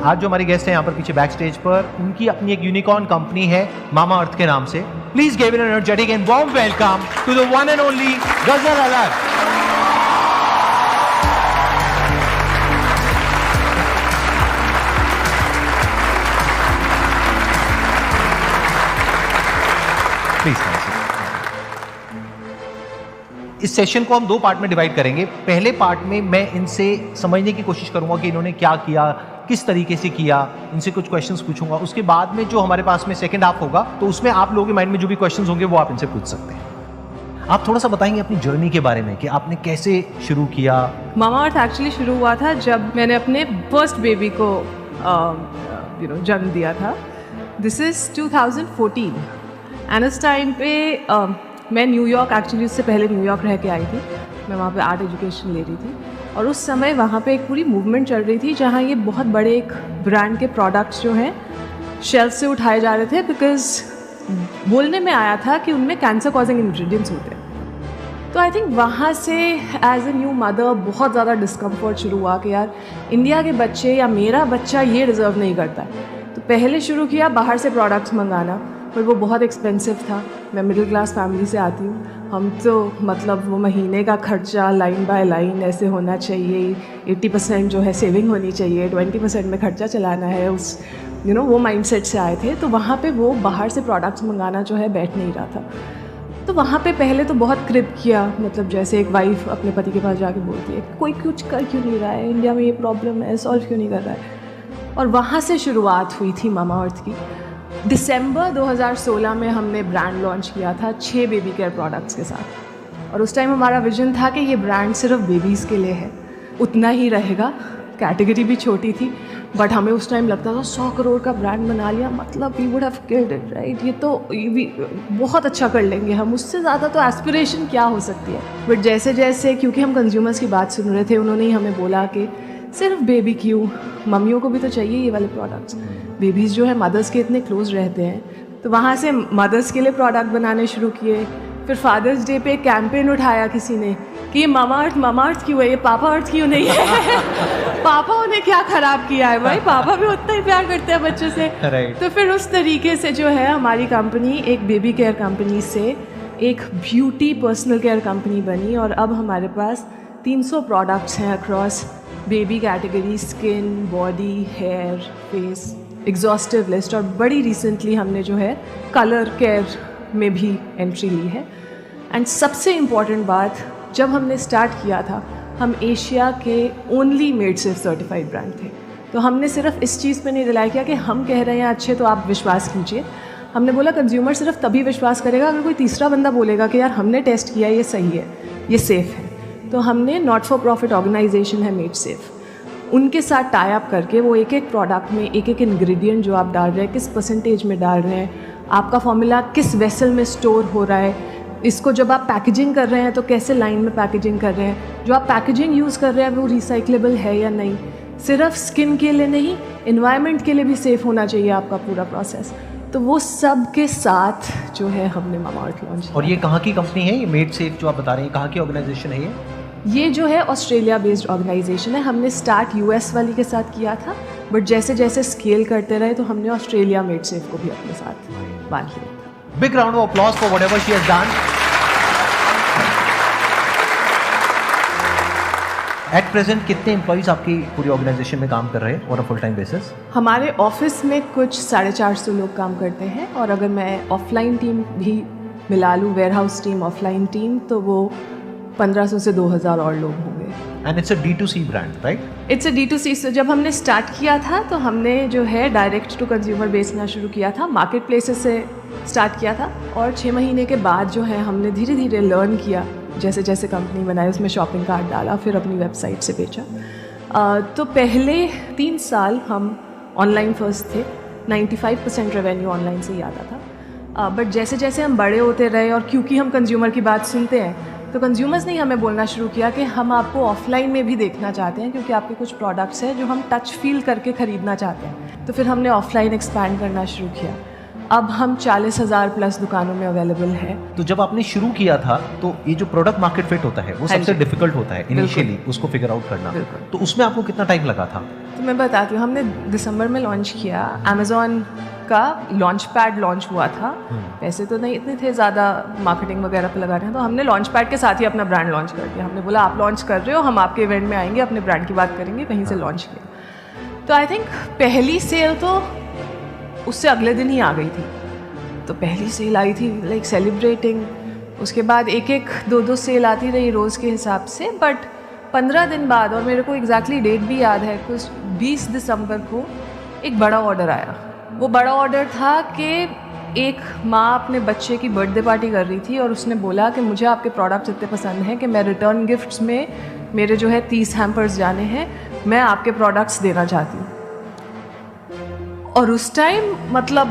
आज जो हमारी गेस्ट है यहाँ पर पीछे बैक स्टेज पर, उनकी अपनी एक यूनिकॉर्न कंपनी है मामा अर्थ के नाम से. Please give an energetic and warm welcome to the one and only Ghazal Alag. इस सेशन को हम 2 पार्ट में डिवाइड करेंगे. पहले पार्ट में मैं इनसे समझने की कोशिश करूंगा कि इन्होंने क्या किया, किस तरीके से किया, इनसे कुछ क्वेश्चंस पूछूंगा. उसके बाद में जो हमारे पास में सेकंड हाफ होगा तो उसमें आप लोगों के माइंड में जो भी क्वेश्चंस होंगे वो आप इनसे पूछ सकते हैं. आप थोड़ा सा बताएंगे अपनी जर्नी के बारे में कि आपने कैसे शुरू किया. मामा अर्थ एक्चुअली शुरू हुआ था जब मैंने अपने फर्स्ट बेबी को जन्म दिया था. दिस इज़ 2014 एंड उस टाइम पे मैं न्यूयॉर्क, एक्चुअली उससे पहले न्यूयॉर्क रह के आई थी. मैं वहाँ पे आर्ट एजुकेशन ले रही थी और उस समय वहाँ पे एक पूरी मूवमेंट चल रही थी जहाँ ये बहुत बड़े एक ब्रांड के प्रोडक्ट्स जो हैं शेल्फ से उठाए जा रहे थे, बिकॉज बोलने में आया था कि उनमें कैंसर कॉजिंग इंग्रेडिएंट्स होते हैं. तो आई थिंक वहाँ से एज ए न्यू मदर बहुत ज़्यादा डिस्कम्फर्ट शुरू हुआ कि यार इंडिया के बच्चे या मेरा बच्चा ये डिज़र्व नहीं करता. तो पहले शुरू किया बाहर से प्रोडक्ट्स मंगाना, पर वो बहुत एक्सपेंसिव था. मैं मिडिल क्लास फैमिली से आती हूँ. हम तो मतलब वो महीने का खर्चा लाइन बाय लाइन ऐसे होना चाहिए, 80% जो है सेविंग होनी चाहिए, 20% में खर्चा चलाना है, उस वो माइंडसेट से आए थे. तो वहाँ पे वो बाहर से प्रोडक्ट्स मंगाना जो है बैठ नहीं रहा था. तो वहाँ पे पहले तो बहुत क्रिप किया, मतलब जैसे एक वाइफ अपने पति के पास जाके बोलती है कोई कुछ कर क्यों नहीं रहा है, इंडिया में ये प्रॉब्लम है, सॉल्व क्यों नहीं कर रहा है. और वहाँ से शुरुआत हुई थी मामा अर्थ की. दिसंबर 2016 में हमने ब्रांड लॉन्च किया था 6 बेबी केयर प्रोडक्ट्स के साथ. और उस टाइम हमारा विजन था कि ये ब्रांड सिर्फ बेबीज़ के लिए है, उतना ही रहेगा. कैटेगरी भी छोटी थी, बट हमें उस टाइम लगता था 100 करोड़ का ब्रांड बना लिया, मतलब we would have killed it, right. ये तो बहुत अच्छा कर लेंगे हम, उससे ज़्यादा तो एस्पिरेशन क्या हो सकती है. बट जैसे जैसे, क्योंकि हम कंज्यूमर्स की बात सुन रहे थे, उन्होंने ही हमें बोला कि सिर्फ बेबी क्यों, मम्मियों को भी तो चाहिए ये वाले प्रोडक्ट्स. बेबीज़ जो है मदर्स के इतने क्लोज रहते हैं, तो वहाँ से मदर्स के लिए प्रोडक्ट बनाने शुरू किए. फिर फादर्स डे पे एक कैंपेन उठाया किसी ने कि ये मामा अर्थ क्यों है, ये पापा अर्थ क्यों नहीं है. पापा उन्हें क्या ख़राब किया है भाई, पापा भी उतना ही प्यार करते हैं बच्चों से. तो फिर उस तरीके से जो है हमारी कंपनी एक बेबी केयर कंपनी से एक ब्यूटी पर्सनल केयर कंपनी बनी. और अब हमारे पास 300 प्रोडक्ट्स हैं across baby category, skin, body, hair, face, exhaustive list. और बड़ी रिसेंटली हमने जो है कलर केयर में भी एंट्री ली है. एंड सबसे इम्पॉर्टेंट बात, जब हमने स्टार्ट किया था हम एशिया के only made safe certified brand थे. तो हमने सिर्फ इस चीज़ पे नहीं रिलाई किया कि हम कह रहे हैं अच्छे तो आप विश्वास कीजिए. हमने बोला कंज्यूमर सिर्फ तभी विश्वास करेगा अगर कोई तीसरा बंदा बोलेगा कि यार हमने टेस्ट किया, ये सही है, ये सेफ़ है. तो हमने नॉट फॉर प्रॉफिट ऑर्गेनाइजेशन है मेड सेफ, उनके साथ टाई अप करके वो एक एक प्रोडक्ट में एक एक इंग्रेडिएंट जो आप डाल रहे हैं किस परसेंटेज में डाल रहे हैं, आपका फॉर्मूला किस वेसल में स्टोर हो रहा है, इसको जब आप पैकेजिंग कर रहे हैं तो कैसे लाइन में पैकेजिंग कर रहे हैं, जो आप पैकेजिंग यूज़ कर रहे हैं वो रिसाइक्लेबल है या नहीं. सिर्फ स्किन के लिए नहीं, इन्वायरमेंट के लिए भी सेफ़ होना चाहिए आपका पूरा प्रोसेस. तो वो सब के साथ जो है हमने मामा अर्थ लॉन्च. और ये कहाँ की कंपनी है, ये मेड सेफ जो आप बता रहे हैं, कहाँ की ऑर्गेनाइजेशन है ये जो है ऑस्ट्रेलिया बेस्ड ऑर्गेनाइजेशन है. हमने स्टार्ट यूएस वाली के साथ किया था, बट जैसे जैसे स्केल करते रहे तो हमने ऑस्ट्रेलिया मेड सेफ को भी अपने साथ बांध लिया. Big round of applause for whatever she has done. At present कितने एम्प्लॉइज आपकी पूरी ऑर्गेनाइजेशन में काम कर रहे हैं on a full time basis? हमारे ऑफिस में कुछ 450 लोग काम करते हैं, और अगर मैं ऑफलाइन टीम भी मिला लूँ, warehouse team, offline team, तो वो 1500 से 2000 और लोग होंगे. And it's a D2C brand, right? It's a D2C. So जब हमने स्टार्ट किया था तो हमने जो है डायरेक्ट टू कंज्यूमर बेचना शुरू किया था, मार्केट प्लेसेस से स्टार्ट किया था. और 6 महीने के बाद जो है हमने धीरे धीरे लर्न किया, जैसे जैसे कंपनी बनाई उसमें शॉपिंग कार्ट डाला, फिर अपनी वेबसाइट से बेचा. तो पहले 3 साल हम ऑनलाइन फर्स्ट थे, 95% रेवेन्यू ऑनलाइन से ही आता था. बट जैसे जैसे हम बड़े होते रहे और क्योंकि हम कंज्यूमर की बात सुनते हैं, तो कंज्यूमर्स ने हमें बोलना शुरू किया कि हम आपको ऑफलाइन में भी देखना चाहते हैं, क्योंकि आपके कुछ प्रोडक्ट्स हैं जो हम टच फील करके ख़रीदना चाहते हैं. तो फिर हमने ऑफलाइन एक्सपैंड करना शुरू किया. अब हम 40,000 प्लस दुकानों में अवेलेबल है। तो जब आपने शुरू किया था तो ये जो प्रोडक्ट मार्केट फिट होता है वो हाँ सबसे जी। डिफिकल्ट होता है इनिशियली, उसको फिगर आउट करना। बिल्कुल। तो उसमें आपको कितना टाइम लगा था? तो मैं बताती हूँ, हमने दिसंबर में लॉन्च किया। अमेज़ॉन का लॉन्च पैड लॉन्च हुआ था। पैसे तो नहीं इतने थे ज़्यादा मार्केटिंग वगैरह पे लगाने, तो हमने लॉन्च पैड के साथ ही अपना ब्रांड लॉन्च कर दिया। हमने बोला आप लॉन्च कर रहे हो, हम आपके इवेंट में आएंगे, अपने ब्रांड की बात करेंगे, वहीं से लॉन्च किया। तो आई थिंक पहली सेल तो उससे अगले दिन ही आ गई थी। तो पहली सेल आई थी लाइक सेलिब्रेटिंग, उसके बाद एक एक दो दो सेल आती रही रोज़ के हिसाब से। बट 15 दिन बाद, और मेरे को एग्जैक्टली डेट भी याद है, कुछ 20 दिसंबर को एक बड़ा ऑर्डर आया। वो बड़ा ऑर्डर था कि एक माँ अपने बच्चे की बर्थडे पार्टी कर रही थी और उसने बोला कि मुझे आपके प्रोडक्ट्स इतने पसंद हैं कि मैं रिटर्न गिफ्ट्स में मेरे जो है 30 हैम्पर्स जाने हैं, मैं आपके प्रोडक्ट्स देना चाहती हूँ। और उस टाइम मतलब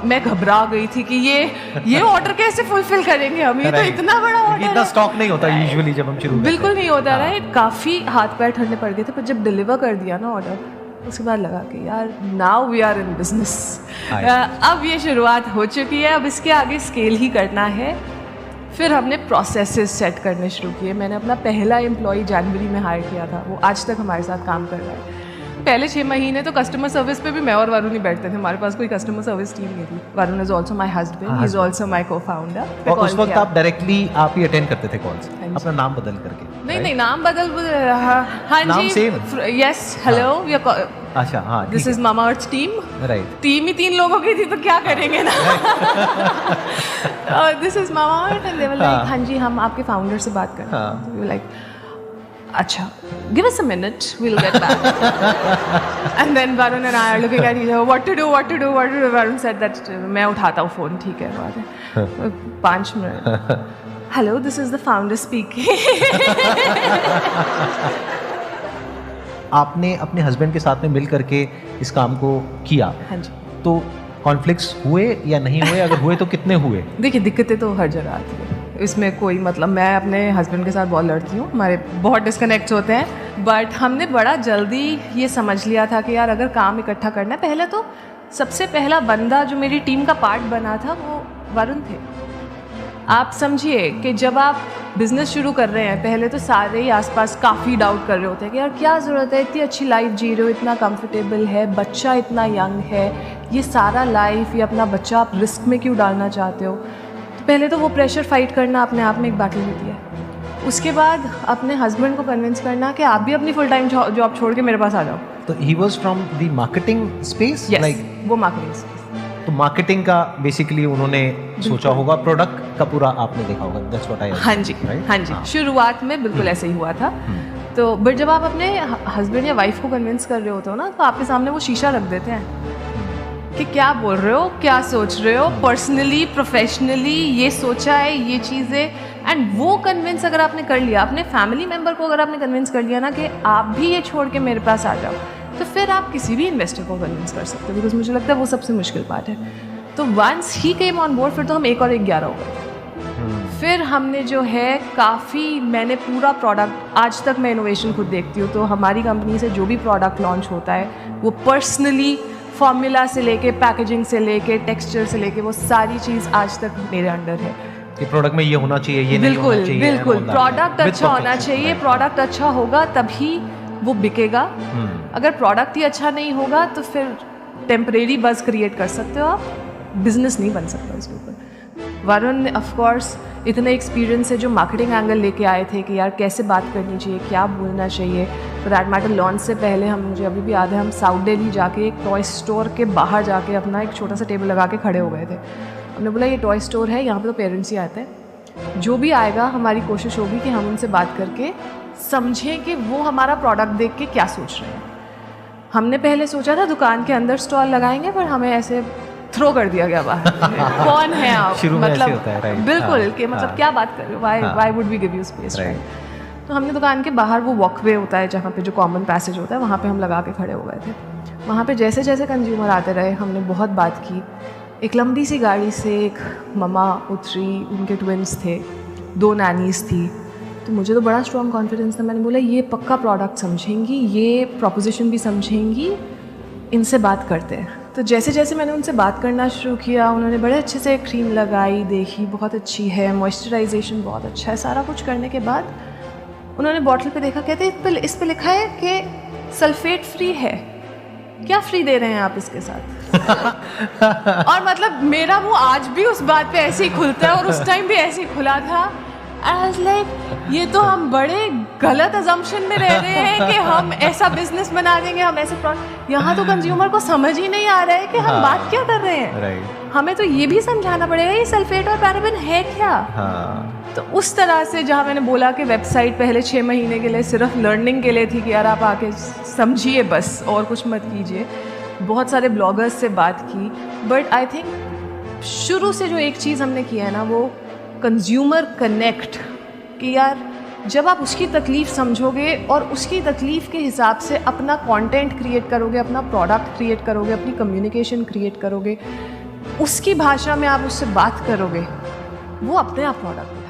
मैं घबरा गई थी कि ये ऑर्डर कैसे फुलफिल करेंगे हम, ये तो इतना बड़ा ऑर्डर, इतना स्टॉक नहीं होता यूजुअली जब हम शुरू करते हैं। बिल्कुल नहीं होता रहा। काफ़ी हाथ पैर ठंडे पड़ गए थे, पर जब डिलीवर कर दिया ना ऑर्डर, उसके बाद लगा कि यार now we are in business. अब ये शुरुआत हो चुकी है, अब इसके आगे स्केल ही करना है। फिर हमने प्रोसेसेस सेट करने शुरू किए। मैंने अपना पहला एम्प्लॉय जनवरी में हायर किया था, वो आज तक हमारे साथ काम कर रहा है। पहले 6 महीने तो कस्टमर सर्विस पे भी मैं और वरुण ही बैठते थे, हमारे पास कोई कस्टमर सर्विस टीम नहीं थी। Varun is also my husband, he is also my को फाउंडर। और उस वक्त आप डायरेक्टली आप ही अटेंड करते थे कॉल्स, अपना नाम बदल करके? नहीं, नाम बदल, हाँ नाम जी, यस, हेलो, अच्छा, हाँ, this is Mamaearth team. Right. Team ही 3 लोगों की थी तो क्या करेंगे ना। This is Mamaearth and they were like, हाँ जी हम आपके फाउंडर से बात कर रहे हैं। वी वर लाइक, अच्छा, give us a minute, we'll get back. And then Varun and I are looking at each other, what to do. Varun said that मैं उठाता हूँ फ़ोन, ठीक है बात है, 5 minute, hello this is the founder speaking. आपने अपने husband के साथ में मिल करके इस काम को किया। हाँ जी। तो कॉन्फ्लिक्ट्स हुए या नहीं हुए? अगर हुए तो कितने हुए? देखिए, दिक्कतें तो हर जगह आती है, इसमें कोई मतलब, मैं अपने हस्बैंड के साथ बहुत लड़ती हूँ, हमारे बहुत डिस्कनेक्ट्स होते हैं। बट हमने बड़ा जल्दी ये समझ लिया था कि यार अगर काम इकट्ठा करना है, पहले तो सबसे पहला बंदा जो मेरी टीम का पार्ट बना था वो वरुण थे। आप समझिए कि जब आप बिज़नेस शुरू कर रहे हैं, पहले तो सारे ही आसपास काफ़ी डाउट कर रहे होते हैं कि यार क्या ज़रूरत है, इतनी अच्छी लाइफ जी रहे हो, इतना कंफर्टेबल है, बच्चा इतना यंग है, ये सारा लाइफ, ये अपना बच्चा आप रिस्क में क्यों डालना चाहते हो। तो पहले तो वो प्रेशर फाइट करना अपने आप में एक बैटल होती है। उसके बाद अपने हस्बैंड को कन्विंस करना कि आप भी अपनी फुल टाइम जॉब छोड़ के मेरे पास आ जाओ। तो he was from the marketing space, like वो मार्केटिंग स्पेस। तो मार्केटिंग का बेसिकली उन्होंने सोचा होगा, प्रोडक्ट का पूरा आपने देखा होगा। दैट्स व्हाट आई, हाँ जी, हाँ जी, शुरुआत में बिल्कुल ऐसे ही हुआ था। तो बट जब आप अपने हस्बैंड या वाइफ को कन्विंस कर रहे होते हो ना, तो आपके सामने वो शीशा रख देते हैं कि क्या बोल रहे हो, क्या सोच रहे हो, पर्सनली प्रोफेशनली ये सोचा है, ये चीज़ें। एंड वो कन्विंस अगर आपने कर लिया, अपने फैमिली मेम्बर को अगर आपने कन्विंस कर लिया ना कि आप भी ये छोड़ के मेरे पास आ जाओ, तो फिर आप किसी भी इन्वेस्टर को कन्विंस कर सकते हो। बिकॉज मुझे लगता है वो सबसे मुश्किल पार्ट है। तो once he came on board, फिर तो हम 1 और 1 11 हो गए। फिर हमने जो है काफ़ी, मैंने पूरा प्रोडक्ट, आज तक मैं इनोवेशन खुद देखती हूँ, तो हमारी कंपनी से जो भी प्रोडक्ट लॉन्च होता है वो पर्सनली फॉर्मूला से लेके, पैकेजिंग से लेके, टेक्सचर से लेके, वो सारी चीज़ आज तक मेरे अंडर है कि प्रोडक्ट में ये होना चाहिए, ये नहीं होना चाहिए। बिल्कुल, प्रोडक्ट अच्छा होना चाहिए, प्रोडक्ट अच्छा होगा तभी वो बिकेगा। अगर प्रोडक्ट ही अच्छा नहीं होगा तो फिर टेम्परेरी बज़ क्रिएट कर सकते हो आप, बिजनेस नहीं बन सकता उसके ऊपर। वरुण ऑफ कोर्स इतने एक्सपीरियंस है जो मार्केटिंग एंगल लेके आए थे कि यार कैसे बात करनी चाहिए, क्या बोलना चाहिए। फॉर दैट मैटर लॉन्च से पहले मुझे अभी भी याद है, हम साउथ दिल्ली जाके एक टॉय स्टोर के बाहर जाके अपना एक छोटा सा टेबल लगा के खड़े हो गए थे। हमने बोला ये टॉय स्टोर है, यहाँ पे तो पेरेंट्स ही आते हैं, जो भी आएगा हमारी कोशिश होगी कि हम उनसे बात करके समझें कि वो हमारा प्रोडक्ट देख के क्या सोच रहे हैं। हमने पहले सोचा था दुकान के अंदर स्टॉल लगाएंगे, पर हमें ऐसे थ्रो कर दिया गया बाहर। कौन है आप, मतलब होता है, right? बिल्कुल कि मतलब क्या बात कर रहे हो, why would we give you space, right. तो हमने दुकान के बाहर वो वॉकवे होता है जहाँ पे जो कॉमन पैसेज होता है, वहाँ पे हम लगा के खड़े हो गए थे। वहाँ पे जैसे जैसे कंज्यूमर आते रहे, हमने बहुत बात की। एक लंबी सी गाड़ी से एक ममा उतरी, उनके ट्विन्स थे, 2 नैनीज़ थी। तो मुझे तो बड़ा स्ट्रॉन्ग कॉन्फिडेंस था, मैंने बोला ये पक्का प्रोडक्ट समझेंगी, ये प्रोपोजिशन भी समझेंगी, इनसे बात करते हैं। तो जैसे जैसे मैंने उनसे बात करना शुरू किया, उन्होंने बड़े अच्छे से क्रीम लगाई, देखी बहुत अच्छी है, मॉइस्चराइजेशन बहुत अच्छा है, सारा कुछ करने के बाद उन्होंने बॉटल पे देखा, कहते इस पे लिखा है कि सल्फेट फ्री है, क्या फ्री दे रहे हैं आप इसके साथ? और मतलब मेरा मुंह आज भी उस बात पे ऐसे ही खुलता है और उस टाइम भी ऐसे ही खुला था। आई वाज लाइक ये तो हम बड़े गलत अजम्पशन में रह रहे हैं कि हम ऐसा बिजनेस बना देंगे, हम ऐसे प्रोडक्ट, यहाँ तो कंज्यूमर को समझ ही नहीं आ रहा है कि हम बात क्या कर रहे हैं। हमें तो ये भी समझाना पड़ेगा ये सल्फेट और पैराबेन है क्या। तो उस तरह से जहाँ मैंने बोला कि वेबसाइट पहले 6 महीने के लिए सिर्फ लर्निंग के लिए थी कि यार आप आके समझिए बस और कुछ मत कीजिए, बहुत सारे ब्लॉगर्स से बात की, बट आई थिंक शुरू से जो एक चीज़ हमने किया है ना वो कंज्यूमर कनेक्ट, कि यार जब आप उसकी तकलीफ़ समझोगे और उसकी तकलीफ़ के हिसाब से अपना कंटेंट क्रिएट करोगे, अपना प्रोडक्ट क्रिएट करोगे, अपनी कम्युनिकेशन क्रिएट करोगे, उसकी भाषा में आप उससे बात करोगे, वो अपने आप प्रोडक्ट